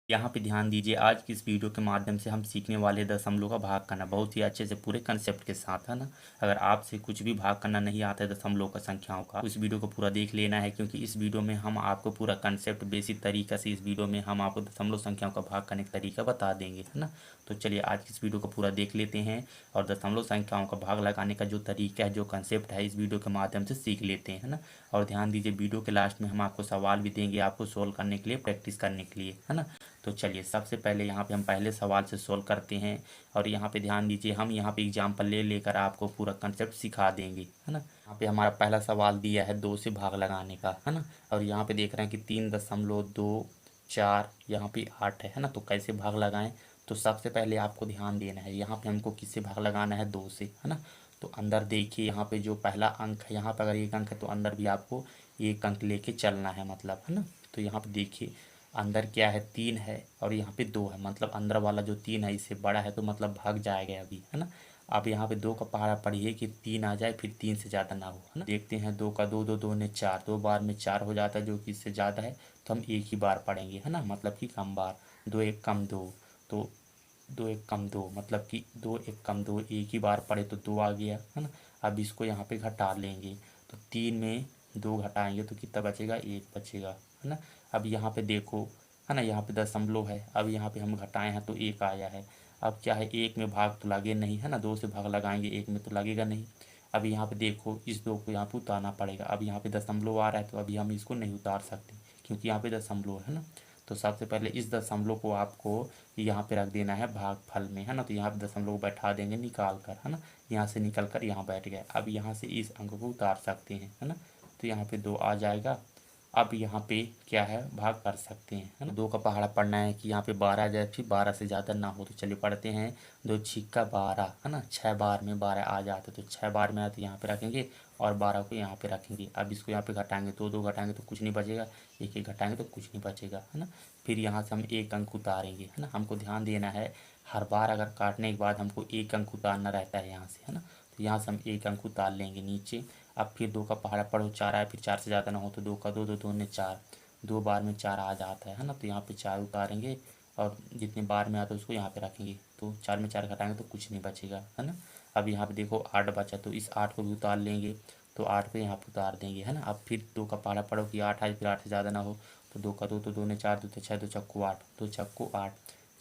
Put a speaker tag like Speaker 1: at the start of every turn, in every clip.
Speaker 1: यहाँ पे ध्यान दीजिए, आज की इस वीडियो के माध्यम से हम सीखने वाले दशमलव का भाग करना बहुत ही अच्छे से पूरे कंसेप्ट के साथ, है ना। अगर आपसे कुछ भी भाग करना नहीं आता है दशमलव का संख्याओं का, उस वीडियो को पूरा देख लेना है, क्योंकि इस वीडियो में हम आपको पूरा कंसेप्ट बेसिक तरीका से, इस वीडियो में हम आपको दशमलव संख्याओं का भाग करने का तरीका बता देंगे, है ना। तो चलिए आज की इस वीडियो को पूरा देख लेते हैं और दशमलव संख्याओं का भाग लगाने का जो तरीका है, जो कंसेप्ट है, इस वीडियो के माध्यम से सीख लेते हैं, है ना। और ध्यान दीजिए, वीडियो के लास्ट में हम आपको सवाल भी देंगे आपको सोल्व करने के लिए, प्रैक्टिस करने के लिए, है ना। तो चलिए सबसे पहले यहाँ पे हम पहले सवाल से सोल्व करते हैं और यहाँ पे ध्यान दीजिए, हम यहाँ पे एग्जाम्पल ले लेकर आपको पूरा कंसेप्ट सिखा देंगे, है ना। यहाँ पे हमारा पहला सवाल दिया है 2 से भाग लगाने का, है ना। और यहाँ पे देख रहे हैं कि 3.24 यहाँ पे 8 है ना। तो कैसे भाग लगाएं, तो सबसे पहले आपको ध्यान देना है, यहाँ पे हमको किससे भाग लगाना है, 2 से, है ना। तो अंदर देखिए, यहाँ पे जो पहला अंक है, यहाँ पर अगर 1 अंक है तो अंदर भी आपको 1 अंक लेके चलना है, मतलब, है ना। तो यहाँ पे देखिए अंदर क्या है, 3 है और यहाँ पे 2 है, मतलब अंदर वाला जो 3 है इससे बड़ा है, तो मतलब भाग जाएगा अभी, है ना। अब यहाँ पे 2 का पहाड़ा पढ़िए कि 3 आ जाए फिर 3 से ज़्यादा ना हो, है ना। देखते हैं, 2 का 2, 2 2 ने 4, 2 बार में 4 हो जाता है, जो कि इससे ज़्यादा है तो हम एक ही बार पढ़ेंगे, है ना, मतलब कि कम बार। 2 1 कम 2, तो 2 1 कम 2, मतलब कि 2 1 कम 2, एक ही बार पढ़े तो 2 आ गया, है ना। अब इसको यहाँ पे घटा लेंगे, तो 3 में 2 घटाएंगे तो कितना बचेगा, 1 बचेगा, है ना। अब यहाँ पे देखो, है ना, यहाँ पे दशमलव है, अब यहाँ पे हम घटाए हैं तो 1 आया है। अब क्या है, 1 में भाग तो लगे नहीं, है ना, 2 से भाग लगाएंगे 1 में तो लगेगा नहीं। अब यहाँ पे देखो, इस 2 को यहाँ पे उतारना पड़ेगा। अब यहाँ पे दशमलव आ रहा है तो अभी हम इसको नहीं उतार सकते, क्योंकि यहाँ पे दशमलव है ना। तो सबसे पहले इस दशमलव को आपको यहाँ पे रख देना है भागफल में, है ना। तो यहाँ पे दशमलव बैठा देंगे निकाल कर, है ना। यहाँ से निकल कर यहाँ बैठ गया। अब यहाँ से इस अंक को उतार सकते हैं, है ना। तो यहाँ पे 2 आ जाएगा। अब यहाँ पे क्या है, भाग कर सकते हैं, है ना। 2 का पहाड़ा पढ़ना है कि यहाँ पे 12 आ जाए, फिर 12 से ज़्यादा ना हो, तो चलिए पढ़ते हैं। 2 छिक्का 12, है ना, 6 बार में 12 आ जाते, तो 6 बार में आए तो यहाँ पे रखेंगे और 12 को यहाँ पे रखेंगे। अब इसको यहाँ पे घटाएंगे तो 2 घटाएंगे तो कुछ नहीं बचेगा, 1 1 घटाएंगे तो कुछ नहीं बचेगा, है ना। फिर यहाँ से हम 1 अंक उतारेंगे, है ना। हमको ध्यान देना है, हर बार अगर काटने के बाद हमको 1 अंक उतारना रहता है यहाँ से, है ना। तो यहाँ से हम 1 अंक उतार लेंगे नीचे। अब फिर 2 का पहाड़ा पढ़ो, 4 आए, फिर 4 से ज़्यादा ना हो तो 2 का 2, 2 2 ने 4, 2 बार में 4 आ जाता है ना। तो यहाँ पे 4 उतारेंगे और जितने बार में आता है उसको यहाँ पे रखेंगे, तो 4 में 4 घटाएंगे तो कुछ नहीं बचेगा, है ना। अब यहाँ पे देखो 8 बचा, तो इस 8 को भी उतार लेंगे, तो 8 को यहाँ पे उतार देंगे, है ना। अब फिर 2 का पहाड़ा पढ़ो कि 8 आए, फिर 8 से ज़्यादा ना हो तो 2 का 2, तो 2 ने 4, 2 6, 2 चक्कू 8, 2 चक्कू 8,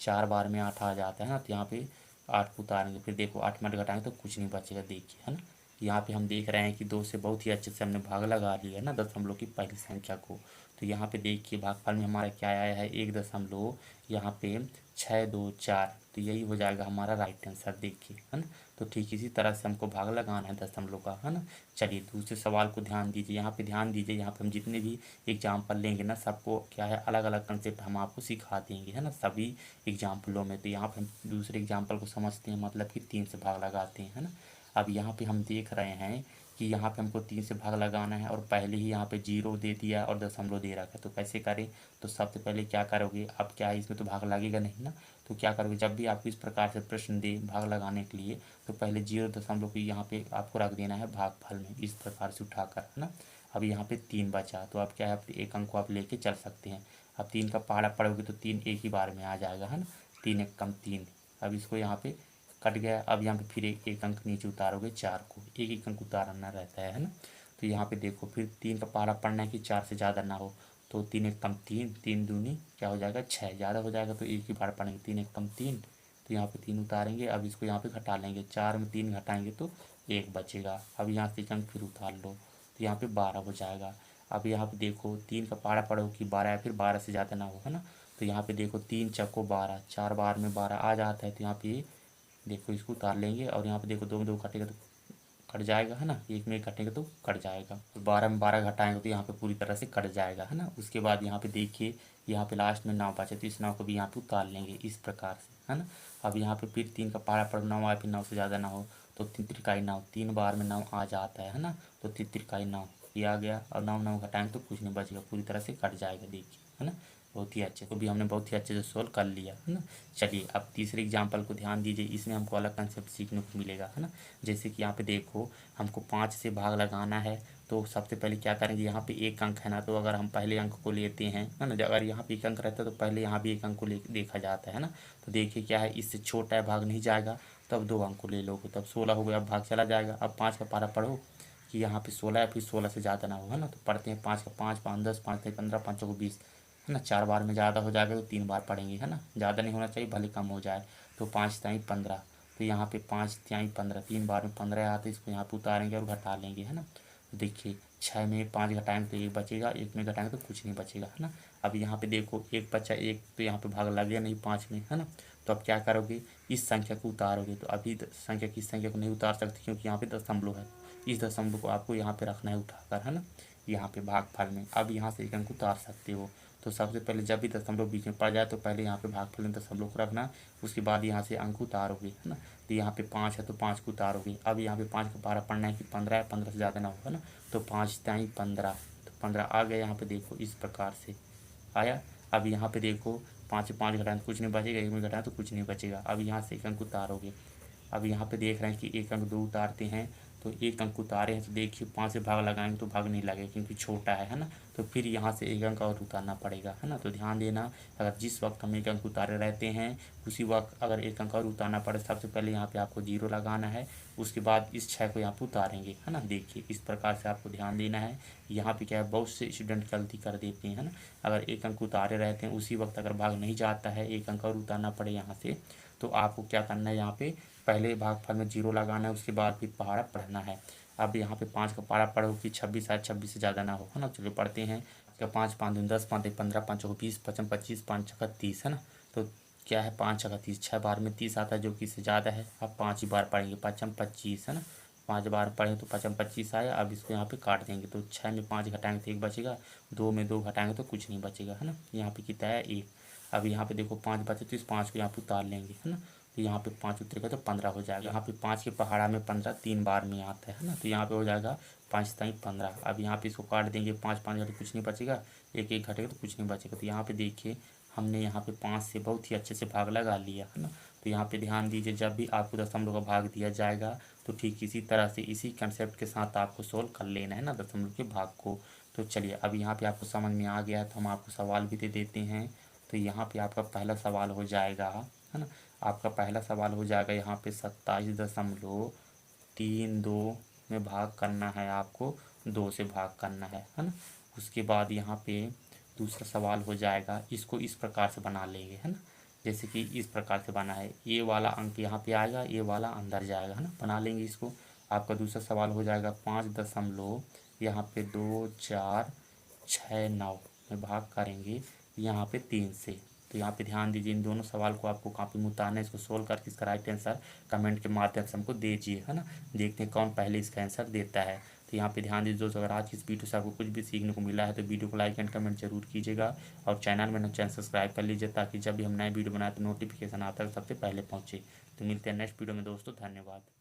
Speaker 1: 4 बार में 8 आ जाता है ना। तो यहाँ पे 8 को उतारेंगे, फिर देखो 8 में 8 घटाएंगे तो कुछ नहीं बचेगा, देखिए, है ना। यहाँ पे हम देख रहे हैं कि 2 से बहुत ही अच्छे से हमने भाग लगा लिया है ना दशमलव की पहली संख्या को। तो यहाँ पे देखिए भागफल में हमारा क्या आया है, 1 दशमलव यहाँ पे 6 2 4, तो यही हो जाएगा हमारा राइट आंसर, देखिए, है ना। तो ठीक इसी तरह से हमको भाग लगाना है दशमलव का, है ना। चलिए दूसरे सवाल को ध्यान दीजिए, यहाँ पे ध्यान दीजिए, यहाँ पे हम जितने भी एग्जाम्पल लेंगे ना, सबको क्या है, अलग अलग कंसेप्ट हम आपको सिखा देंगे, है ना, सभी एग्जाम्पलों में। तो यहाँ पे हम दूसरे एग्जाम्पल को समझते हैं, मतलब कि 3 से भाग लगाते हैं, है ना। अब यहाँ पे हम देख रहे हैं कि यहाँ पे हमको 3 से भाग लगाना है और पहले ही यहाँ पे 0 दे दिया और दशमलव दे रखा है, तो कैसे करें। तो सबसे पहले क्या करोगे, अब क्या है, इसमें तो भाग लगेगा नहीं ना। तो क्या करोगे, जब भी आपको इस प्रकार से प्रश्न दे भाग लगाने के लिए, तो पहले 0 दशमलव को यहाँ पे आपको रख देना है भागफल में, इस प्रकार से उठाकर, है ना। अब यहाँ पे 3 बचा, तो अब क्या है, 1 अंक को आप लेके चल सकते हैं। अब 3 का पहाड़ा पढ़ोगे तो 3 एक ही बार में आ जाएगा, है ना। 3 1 कम 3, अब इसको यहाँ पे कट गया। अब यहाँ पे फिर एक अंक नीचे उतारोगे, 4 को एक एक अंक उतारना रहता है ना। तो यहाँ पे देखो, फिर 3 का पहाड़ा पढ़ना है कि 4 से ज़्यादा ना हो, तो 3 1 कम 3, 3 दूनी क्या हो जाएगा, 6, ज़्यादा हो जाएगा तो एक ही बार पढ़ेंगे, 3 1 कम 3, तो यहाँ पे 3 उतारेंगे। अब इसको यहाँ पे घटा लेंगे, 4 में 3 घटाएंगे तो 1 बचेगा। अब यहाँ से एक अंक फिर उतार लो, तो यहाँ पे 12 हो जाएगा। अब यहाँ पे देखो 3 का पहाड़ा पढ़ो कि 12 है, फिर 12 से ज़्यादा ना हो, है ना। तो यहाँ पे देखो 3 चक्को 12, 4 बार में 12 आ जाता है, तो यहाँ पे देखो इसको उतार लेंगे और यहाँ पे देखो 2 में 2 कटेगा तो कट जाएगा, है ना। 1 में 1 कटेगा तो कट जाएगा, तो 12 में 12 घटाएंगे तो यहाँ पे पूरी तरह से कट जाएगा, है ना। उसके बाद यहाँ पे देखिए, यहाँ पे लास्ट में 9 बचे, तो इस 9 को भी यहाँ पे उतार लेंगे इस प्रकार से, है ना। अब यहाँ पे फिर 3 का पहाड़ा पर 9 आए, फिर 9 से ज़्यादा ना हो तो 3 त्रिकाई 9, 3 बार में 9 आ जाता है ना। तो 3 त्रिकाई 9 ये आ गया, और 9 9 घटाएंगे तो कुछ नहीं बचेगा, पूरी तरह से कट जाएगा, देखिए, है ना। बहुत ही अच्छे, तो भी हमने बहुत ही अच्छे से सोल्व कर लिया, है ना। चलिए अब तीसरे एग्जाम्पल को ध्यान दीजिए, इसमें हमको अलग कंसेप्ट सीखने को मिलेगा, है ना। जैसे कि यहाँ पे देखो, हमको 5 से भाग लगाना है, तो सबसे पहले क्या करेंगे, यहाँ पे एक अंक है ना, तो अगर हम पहले अंक को लेते हैं है ना, अगर यहाँ पे एक अंक रहता है तो पहले यहाँ भी एक अंक को ले देखा जाता है ना। तो देखिए क्या है, इससे छोटा है भाग नहीं जाएगा, तब 2 अंक को ले लोगे, तब 16 हो गया, अब भाग चला जाएगा। अब 5 का पारा पढ़ो कि यहाँ पे 16 है, फिर 16 से ज़्यादा ना हो, है ना। तो पढ़ते हैं 5 का 5, 5 10, 5 15, 5 को 20, है ना। 4 बार में ज़्यादा हो जाएगा तो 3 बार पढ़ेंगे, है ना, ज़्यादा नहीं होना चाहिए, भले कम हो जाए। तो 5 तिहाई 15, तो यहाँ पे 5 तिहाई 15, 3 बार में 15 आता है, इसको यहाँ पे उतारेंगे और घटा लेंगे, है ना। तो देखिए 6 में 5 घटाएंगे तो 1 बचेगा, 1 में घटाएंगे तो कुछ नहीं बचेगा, है ना। अब यहाँ पे देखो 1 बचा, 1 तो यहाँ पे भाग लगे नहीं 5 में, है ना। तो अब क्या करोगे, इस संख्या को उतारोगे। तो अभी संख्या की संख्या को नहीं उतार सकते क्योंकि यहाँ पे दशमलव है, इस दशमलव को आपको यहाँ पे रखना है उठाकर, है ना, यहाँ पे भागफल में। अब यहाँ से एक अंक उतार सकते हो। तो सबसे पहले जब भी दशमलव बीच में पड़ जाए तो पहले यहाँ पे भागफल में दशमलव को रखना, उसके बाद यहाँ से अंक उतारोगे, है ना। तो यहाँ पे 5 है तो 5 को उतारोगे। अब यहाँ पे 5 का पारा पढ़ना है कि 15 है, 15 से ज़्यादा ना होगा ना। तो 5 तिहाई 15, तो 15 आ गया। यहाँ पे देखो इस प्रकार से आया। अब यहाँ पे देखो 5 से 5 घटाएं तो कुछ नहीं बचेगा, 1 में घटाएं तो कुछ नहीं बचेगा। अब यहाँ से एक अंक उतारोगे। अब यहाँ पे देख रहे हैं कि एक अंक 2 उतारते हैं, तो एक अंक उतारे हैं तो देखिए 5 से भाग लगाएंगे तो भाग नहीं लगेगा क्योंकि छोटा है ना। तो फिर यहाँ से एक अंक और उतारना पड़ेगा, है ना। तो ध्यान देना, अगर जिस वक्त हम एक अंक उतारे रहते हैं उसी वक्त अगर एक अंक और उतारना पड़े, सबसे पहले यहाँ पे आपको 0 लगाना है, उसके बाद इस 6 को यहाँ पे उतारेंगे, है ना। देखिए इस प्रकार से आपको ध्यान देना है। यहाँ पे क्या है, बहुत से स्टूडेंट गलती कर देते हैं, है ना। अगर एक अंक उतारे रहते हैं उसी वक्त अगर भाग नहीं जाता है, एक अंक और उतारना पड़े यहाँ से, तो आपको क्या करना है, यहाँ पे पहले भागफल में 0 लगाना है, उसके बाद फिर पारा पढ़ना है। अब यहाँ पे 5 का पारा पढ़ो कि 26 है, 26 से ज़्यादा ना हो, है ना। चलो पढ़ते हैं। क्या 5 5 दूनी 10, 5 एक 15, 5 चौको 20, 5 25, 5 छक्का 30, है ना। तो क्या है 5 छक्का 30, 6 बार में 30 आता है जो कि इससे ज़्यादा है। अब 5 ही बार पढ़ेंगे, 5 25, है ना। 5 बार पढ़े तो 5 25 आया। अब इसको यहाँ पे काट देंगे, तो 6 में 5 घटाएंगे तो 1 बचेगा, 2 में 2 घटाएंगे तो कुछ नहीं बचेगा, है ना। यहाँ पे कितना है 1। अब यहाँ पे देखो 5 बचे तो इस 5 को यहाँ पे उतार लेंगे, है ना। तो यहाँ पे 5 उतरेगा तो 15 हो जाएगा। यहाँ पे 5 के पहाड़ा में 15 3 बार में आता है ना। तो यहाँ पे हो जाएगा 5 तिहाई 15। अब यहाँ पे इसको काट देंगे, 5 5 घटे कुछ नहीं बचेगा, 1 1 घटेगा तो कुछ नहीं बचेगा। तो यहाँ पे देखिए हमने यहाँ पे 5 से बहुत ही अच्छे से भाग लगा लिया, है ना। तो यहाँ पे ध्यान दीजिए, जब भी आपको दशमलव का भाग दिया जाएगा तो ठीक इसी तरह से इसी कंसेप्ट के साथ आपको सोल्व कर लेना है ना दशमलव के भाग को। तो चलिए अब यहाँ पे आपको समझ में आ गया है, तो हम आपको सवाल भी दे देते हैं। तो यहाँ पे आपका पहला सवाल हो जाएगा, है ना। आपका पहला सवाल हो जाएगा यहाँ पे 27.32 में भाग करना है, आपको 2 से भाग करना है ना। उसके बाद यहाँ पे दूसरा सवाल हो जाएगा, इसको इस प्रकार से बना लेंगे, है ना। जैसे कि इस प्रकार से बना है, ये वाला अंक यहाँ पे आएगा, ये वाला अंदर जाएगा, है ना। बना लेंगे इसको। आपका दूसरा सवाल हो जाएगा 5 यहाँ पे 2 4 6 9 में भाग करेंगे यहाँ पे 3 से। तो यहाँ पे ध्यान दीजिए, इन दोनों सवाल को आपको कॉपी में उतारना है, इसको सोल्व करके इसका राइट आंसर कमेंट के माध्यम से हमको दीजिए, है ना। देखते हैं कौन पहले इसका आंसर देता है। तो यहाँ पे ध्यान दीजिए दोस्तों, अगर आज की इस वीडियो से आपको कुछ भी सीखने को मिला है तो वीडियो को लाइक एंड कमेंट जरूर कीजिएगा, और चैनल में चैनल सब्सक्राइब कर लीजिए ताकि जब भी हम नए वीडियो बनाए तो नोटिफिकेशन आता है सबसे पहले पहुँचे। तो मिलते हैं नेक्स्ट वीडियो में दोस्तों, धन्यवाद।